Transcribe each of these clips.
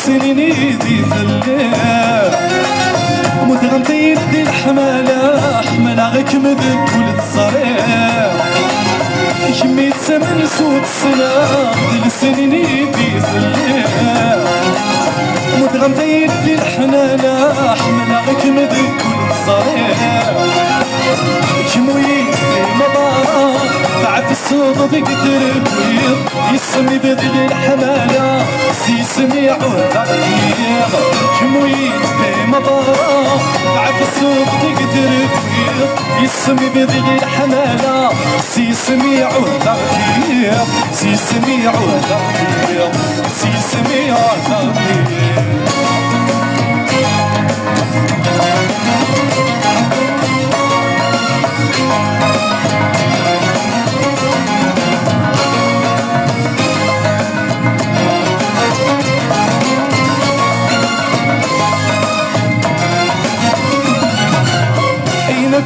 سنين يدي زلام متغمضين دي الحمالة حمالة غيك مذب كل الصريح كمية زمن سود السنة دي السنين يدي زلام متغمضين دي الحمالة حمالة غيك مذب كل الصريح كمويت في مطارة بعد السوق بقدر بويض يسمي بدل الحمالة سيسمي عهد كبير كمويت في مطارة بعد السوق بقدر بويض يسمي بدل الحمالة سيسمي عهد كبير سيسمي عهد كبير سيسمي عهد كبير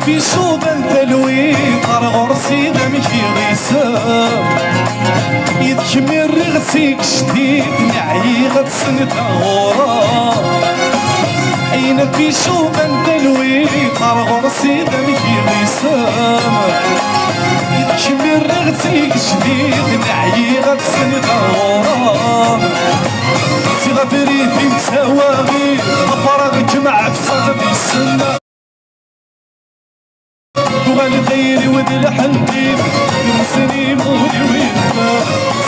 في شوبان تلوين غرغر سيدا مشي غيسام يدكمي الرغسيك شديد نعي غتسند غورا اين في شوبان تلوين غرغر سيدا مشي غيسام يدكمي الرغسيك شديد نعي غتسند غورا سيغا فريد في مساواغي أفرغك مع فصاد السنة وغالديري ود الحنديد يمسني مولي وينتا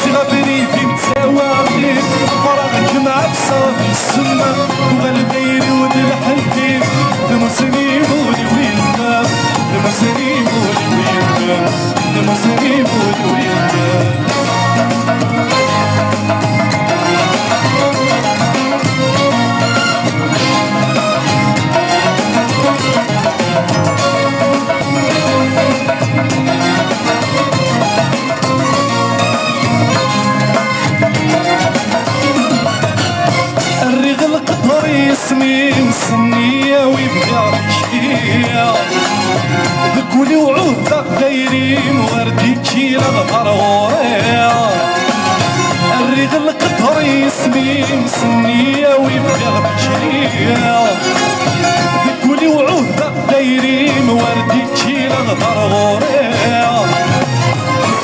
سيغا بريدي متساوي فرغك مع بصاد السنة وغالديري ود الحنديد يمسني مولي وينتا يمسني مولي وينتا يمسني مولي وينتا اسمي مسنية ويبقى رشية ذكولي وعود غيري موردي كيلا غرورية الريغ القطر اسمي مسنية ويبقى رشية ذكولي وعود غيري موردي كيلا غرورية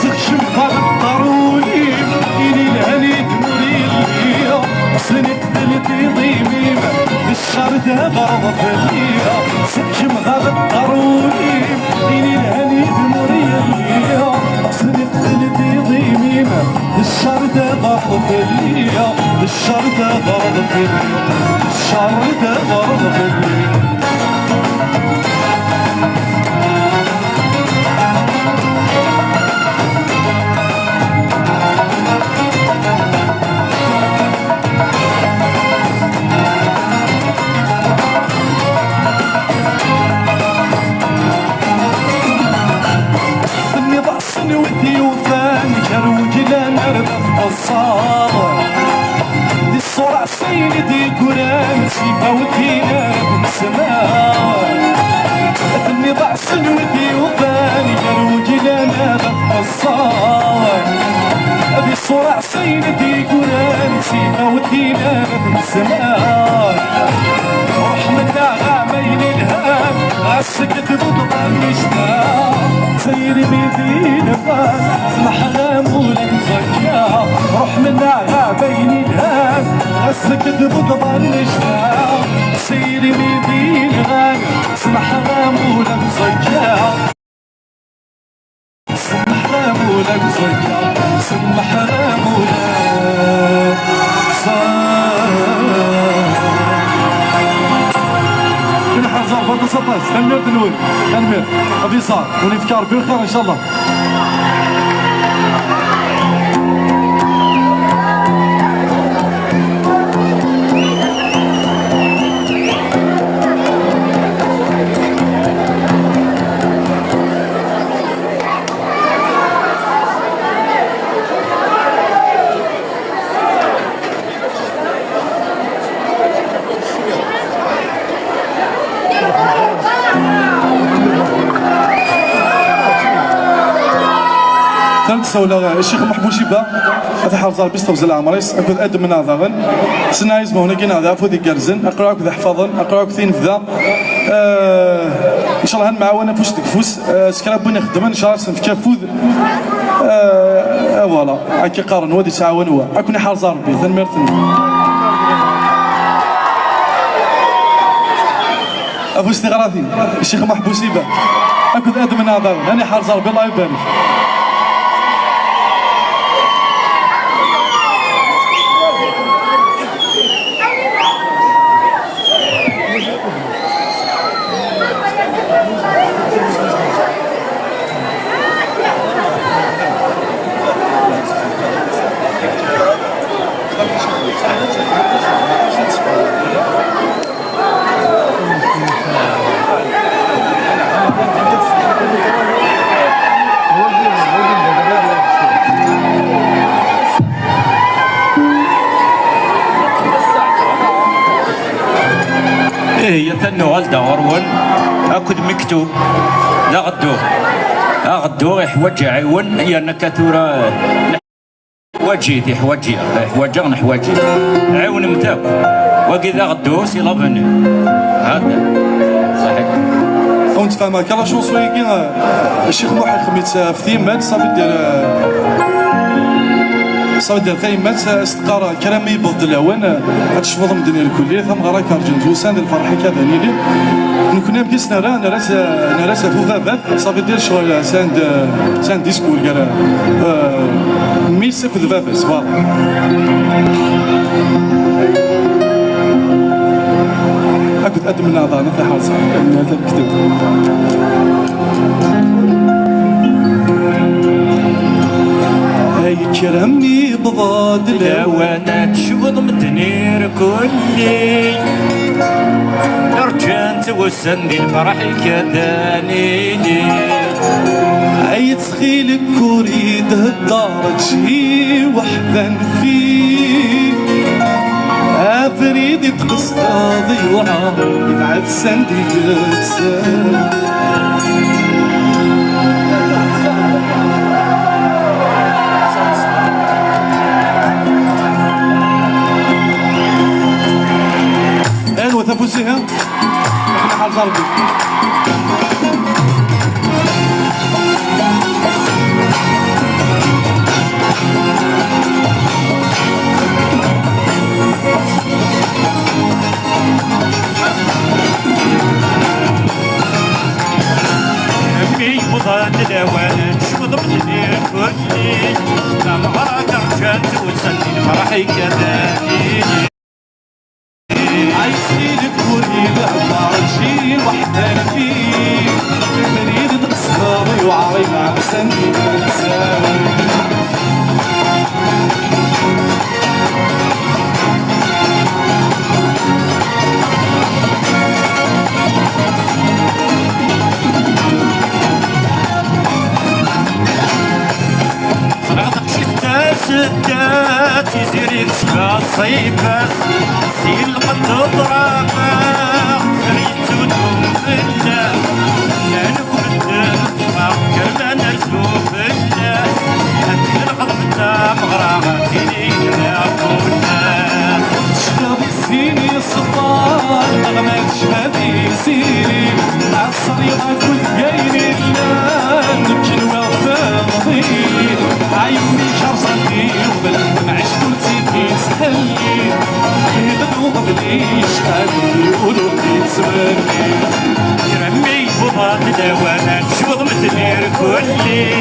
سخشم فرق ضروري إلي الهني دمري الليا سنة ثلثي ضيمي الشهر ده غرض فيا سكم غاب ضروري إلي الهني بمريا ليا سنة ثلثي ضيمي الشهر ده غرض فيا الشهر ده غرض فيا الشهر ده غرض فيا وثيوفان كروج لنا ربف الصار دي الصورة سيدي قران سيبا ودينا بن سماء ثني ضعس وثيوفان كروج لنا ربف الصار دي الصورة سيدي قران سيبا ودينا بن سماء رحمتنا غامين الهام غاسك تبضل مشتاق سيري بيدين فان سمحنا مولا مزكا روح منا غابين الهام غسك تبضل مشتاق سيري بيدين غان سمحنا مولا مزكا سمحنا مولا مزكا سمحنا مولا حزام فرد 16 تنمير دلول تنمير أبي صار ونفكار بخير إن شاء الله. سولا الشيخ محبوب شيبا هذا حافظ ربي استوزل عمريس اكو ادم من هذاغن سنايز هنا كاين هذا فودي كارزن اقرا اكو حفظن اقرا اكو ثين فذا ان شاء الله هنمعاونا فوس تكفوس سكراب بني خدم ان شاء الله سنفكا فوز فوالا هاكي قارن ودي تعاون هو اكو حافظ ربي ثنمرتن ابو استغراثي الشيخ محبوب شيبا اكو ادم من هذاغن انا حافظ ربي الله يبارك هي تنوغل دورون اكد مكتوب لا غدو يحوج عيون هي نكاتورا حواجي حواجا نحواجي عيون متاك وكذا غدو سي لافوني هذا صحيح كنت فاهمة كلا شونسو كي الشيخ محي خميت في ثيمات صافي دير ثيمات استقرا كلامي يبض الاوان هاد الشفوط مدني الكلية ثم غراك ارجنت وساند الفرحي كذا نيلي نكون بكيس نراس فوفافات صافي دير شغل ساند ديسكور كرا ميس كو فافاس فوالا اكو تقدم من اعضاء في حاصل هذا الكتاب هاي كرمي بضاد الاوانات شغل مدنير كلي رجعت وسندي الفرح كذانيني هاي تسخيلك كوريد الدار تجي وحدا فيه افريد تقص قاضي وعام يبعد سندي قدسان ايوا تفوزيها احنا حال ضربي وضاد الاوان شغل مدنير كلي نهارك رجعت وسندي الفرح كذانيني عايزينك وريد عطارشي وحدانا فيه مريد تقصداري وعاري مع سندي بنساوي صنعتك شتا ستات يزيري تشبه الصيباس سير القد ضرابا سريت ودهم في الناس لا نكون كما نرسو في الناس هاتي الغضب تا مغراغاتي لينا الناس شباب سيني الصفار نغمات شبابي سيني عالصريغة كل جايني لا نمكن وفاضي عيوني شرصتي وبلد معيش كنتي تسهلي يبدو مبديش قالي يقولوا تسمعني كرمي وضاد دوانات شغل مدنير كلي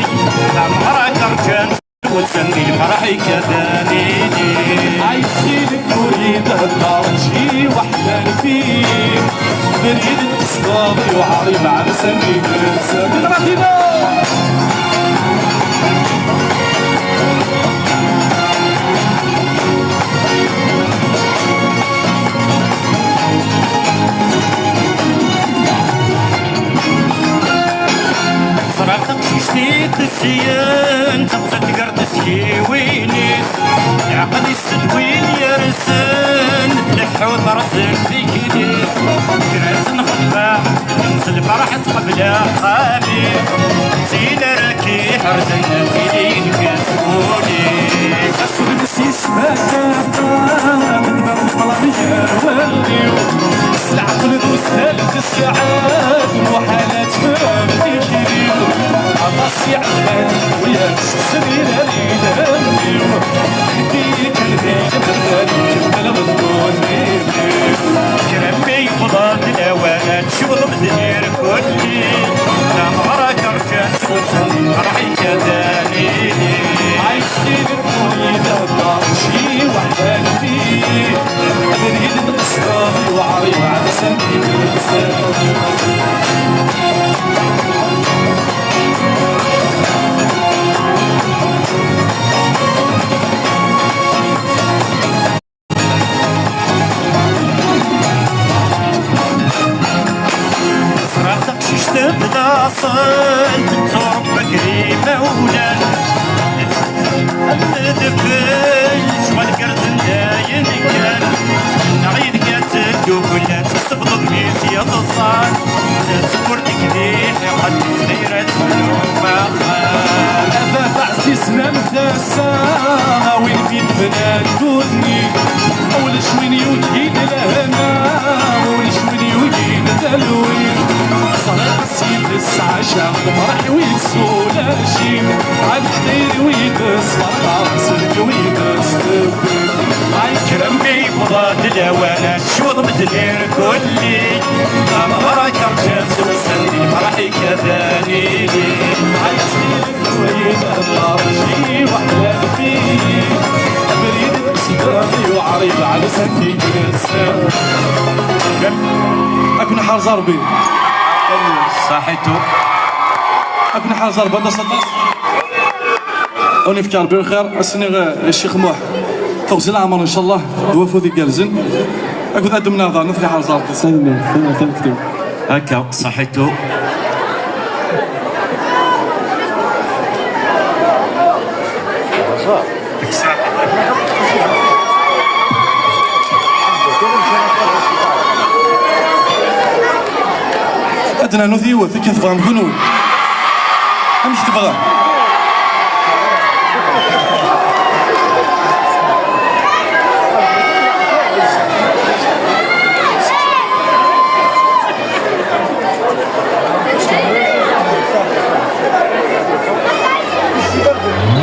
عمرك رجعت وسندي الفرح كذانيني عايزينك وريد الدار تجي وحدان فيه مريد تصدامي وعاري مع سندي بنساوي راتينا صراحتك شتيت الزيان تبزت قرد سيوينيس عقد السدوين يا رسان تلحو طرزن في كيديس كرات نخبع ننسى الفرح قبل خامس زين راكي حرزنا في دين كسبوني أسود سيسباك تدبر الطلبية والليو العقل ذو الثالث الساعات وحالات فهمتي خيريو عطاسي عمال ويا السبيل الليل فيك الهيك برداني بلا مضمون كرمي فضاد الاوانات شغل بدير كلي نهارك رجعت وصل راحي كذاني عايز كده ويدا شي وحدان فيه نريد نقصد وعري وعد سنتي صراحتك ششت بلاصل تزور بكري مولا الدبل شوال كرزن داين كان نعيد كاتلو كلها تستبض بميس يا تصال تذكر تكديح قد صغيرة ما خان أبا عزيزنا مداسة وين في البنات دوني أول شوين يوجد لهنا أول شوين يوجد دلوين صلاة السيد الساعة شاغل مرح ويسولاشين عاد خير ويدس صدق ويدس هاي كرمي فضاد الاوانات شوض مدلير كلي امرك رجعت وسندي فرحي كذاني عايز وين الارجي وحلال فيه بريد صدري وعريض على سنتي كسر اكون حار زربي صحيتو اكون حار زربي هذا صدق ونفكر بالخير اسني الشيخ موح فوز العمر ان شاء الله دوافو ذي جالزن اكون ادم ناظر نفكر حار زربي سلمي تكتب هكا صحيتو ادنى نذيوه ذيك تبغى نكونوا مش تبغى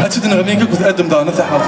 أتدنى غنيك كنت أقدم دعنا في حاضر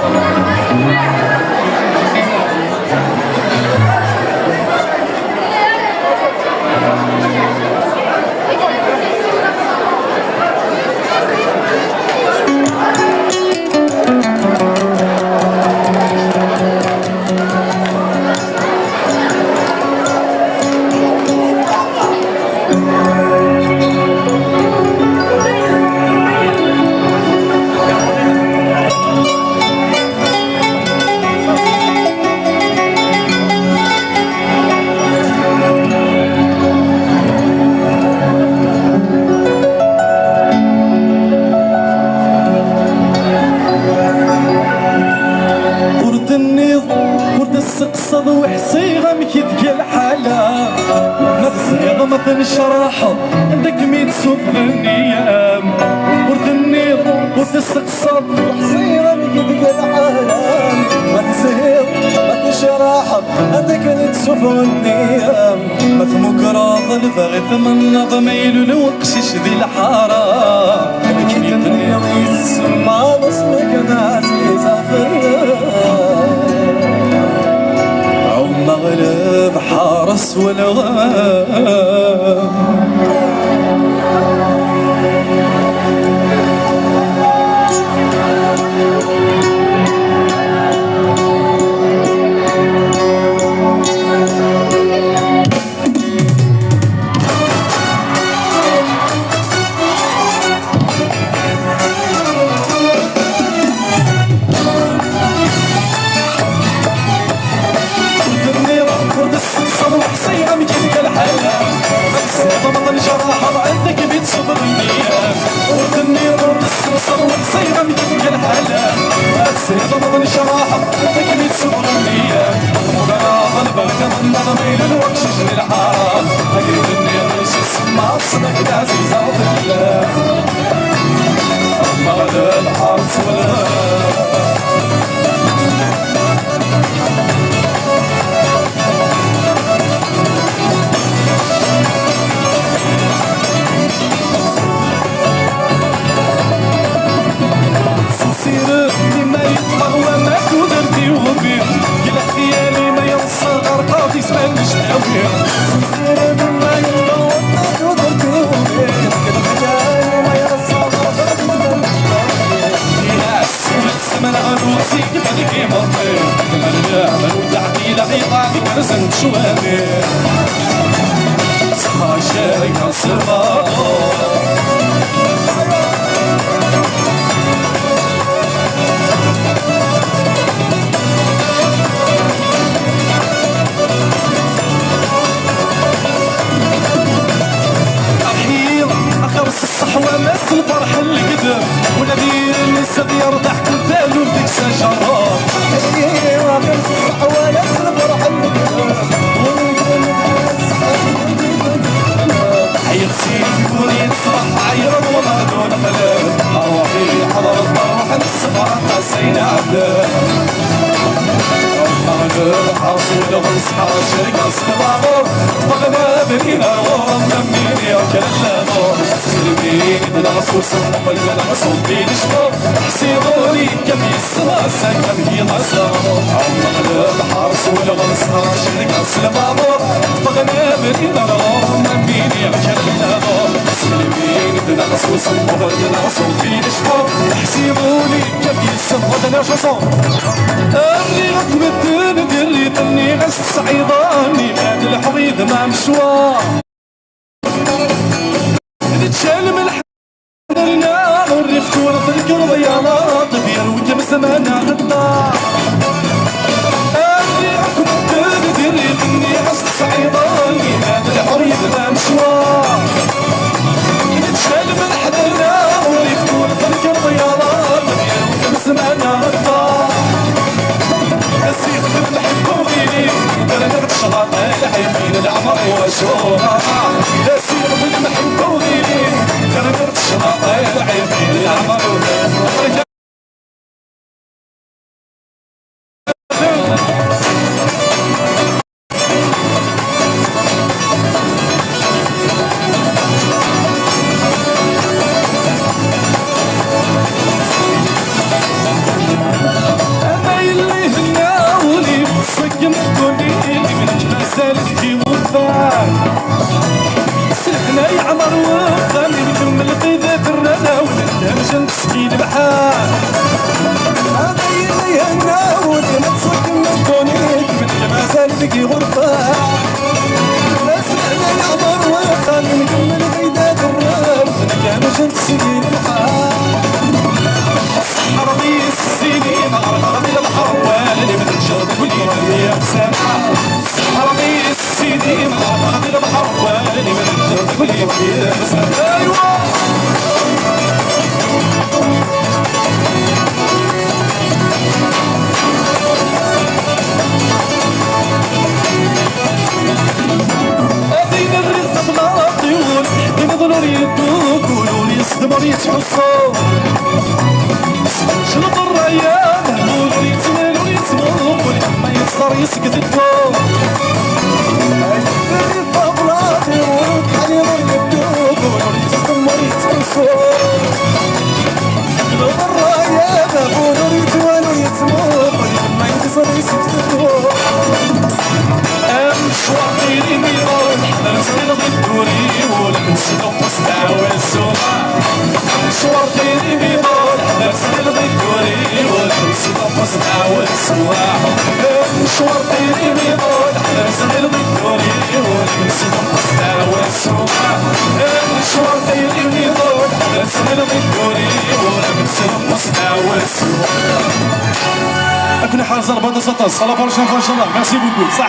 السقصد وحصيغة مكيدك الحالة ما تصيغ ما تنشرح عندك ميت سوف النيام ورد النيض ورد السقصد وحصيغة مكيدك الحالة ما تصيغ ما تنشرح عندك ميت سوف النيام ما ثمك راض الفغي ثمن ضميل الوقشش ذي الحارة مكيد النيض يسمى بصمك عزيزة في مغلب حارس والغام على الحرس سير لما يطلع وما تدرتي وبيه يلا خيالي ما يوصل غرقاضي اسمع نشتاوي سير لما يطلع وما تدرتي وبيه يلا خيالي ما يوصل غرقاضي اسمع نشتاوي يا السما العروسي كيف كيما الطير كما الجامل وتعدي لعيطاك كرزن شوامي صحا شارك الصبا الصحوة مس الفرح اللي قدم ونادير النساء يرضح كل وديك شجرة ايوا مس الصحوة مس الفرح اللي قدم حي غسيل يكون يتصبح عيرا ولا دون خلاف أرواحي حضر الفرح الصفرة تسعين عبدال حاصل غنصحى شركة صباغو فغنا بكينا ورم نميني وكلامو سلمين دنغص وصنق الدنغص وبين شفو حسيبوني كم يسرى ساكن هي غصامو عمق الحارس والغنصحى شركة صباغو فغنا بكينا ورم نميني وكلامو سلمين دنغص وصنق الدنغص وبين شفو حسيبوني كم يسرى دنا شصون أمني ركب الدين ديري تني غش الصعيداني بعد الحضيض مع مشوار نتشال من الحنرنا والريف تورط القرب يا لاطف يروج بسمانا غدار أمني ركب الدين ديري تني غش الصعيداني بعد الحضيض مع مشوار نتشال من الحنرنا والريف تورط القرب يا لاطف يروج بسمانا غدار نسيت نحبو غيري درجة الشلاطة الحيفين العمر وشورا نسيت نحبو غيري درجة الشلاطة الحيفين العمر وشورا سلكنا يعمر وخلي نكمل قيدة الرنا ونتهمش نسقي البحار هذا اللي هنا ولينا تصك من كونيك من ما زال بقي غرفة سلكنا يعمر وخلي نكمل قيدة الرنا ونتهمش نسقي البحار ربي السنين غربي البحر والي من الجرد كل يا مسامحة ربي السنين غربي البحر والي من الجرد كل يا مسامحة أيوة أدينا الرزق مع الطيور ينظروا يدوك قولوا يصدموا يتحصوا شنو الريان قولوا يتمالوا يتموا ما يصدر يسكت الضوء اللي فضلات يروح حيروا يدوك قولوا يصدموا يتحصوا شنو الريان قولوا يتمالوا يتموا ما يصدر يسكت الضوء مشوار ديري ميلون حنا نصير ضدوري ولا نسلو مستوى السوما مشوار ديري ميلون حنا نصير ضدوري ولا نسلو مستوى السوما مشوار ديري ميلون حنا نصير ضدوري ولا نسلو مستوى السوما مشوار ديري ميلون حنا نصير ضدوري ولا نسلو مستوى السوما أكون حاضر بعد 16 خلاص ان شاء الله ميرسي بوكو صحيح